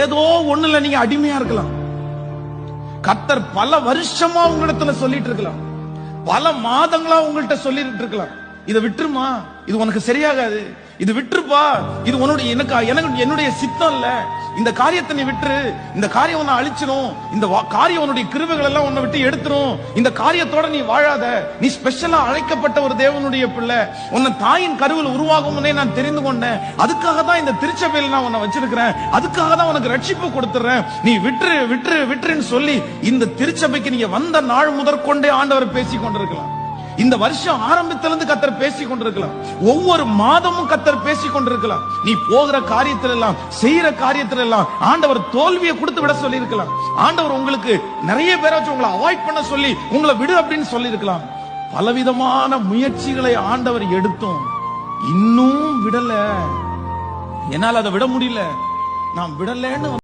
ஏதோ ஒண்ணுல நீங்க அடிமையா இருக்கலாம். கர்த்தர் பல வருஷமா உங்களிடத்துல சொல்லிட்டு இருக்கலாம், பல மாதங்களா உங்கள்கிட்ட சொல்லிட்டு இருக்கலாம், இதை விட்டுருமா, இது உனக்கு சரியாகாது, இது விட்டுருப்பா, இது உன்னுடைய எனக்கு என்னுடைய சித்தம் இல்ல, இந்த காரியத்தை நீ விட்டுரு, இந்த காரியம் உன்னை அழிச்சிடும், இந்த காரியம் உன்னுடைய கிருபைகள் எல்லாம் உன்னை விட்டு எடுத்துரும், இந்த காரியத்தோட நீ வாழாத, நீ ஸ்பெஷலா அழைக்கப்பட்ட ஒரு தேவனுடைய பிள்ளை, உன்னை தாயின் கருவில் உருவாகும் முன்னே நான் தெரிந்து கொண்டேன், அதுக்காக தான் இந்த திருச்சபையில் நான் உன்னை வச்சிருக்கிறேன், அதுக்காக தான் உனக்கு ரட்சிப்பு கொடுத்துறேன், நீ விட்டுரு விட்டுரு விட்டுருன்னு சொல்லி இந்த திருச்சபைக்கு நீங்க வந்த நாள் முதற்கொண்டே ஆண்டவர் பேசிக் கொண்டிருக்கலாம். இந்த வருஷம் ஆரம்பத்திலிருந்து கர்த்தர் பேசிக் கொண்டிருக்கலாம், ஒவ்வொரு மாதமும் கர்த்தர் பேசிக் கொண்டிருக்கலாம். நீ போகிற காரியத்தில் எல்லாம், செய்யற காரியத்தில் எல்லாம் ஆண்டவர் தோல்வியை கொடுத்து விட சொல்லி இருக்கலாம். ஆண்டவர் உங்களுக்கு நிறைய பேரை வச்சு உங்களை அவாய்ட் பண்ண சொல்லி உங்களை விடு அப்படின்னு சொல்லி இருக்கலாம். பலவிதமான முயற்சிகளை ஆண்டவர் எடுத்தும் இன்னும் விடல. என்னால் அதை விட முடியல, நான் விடலன்னு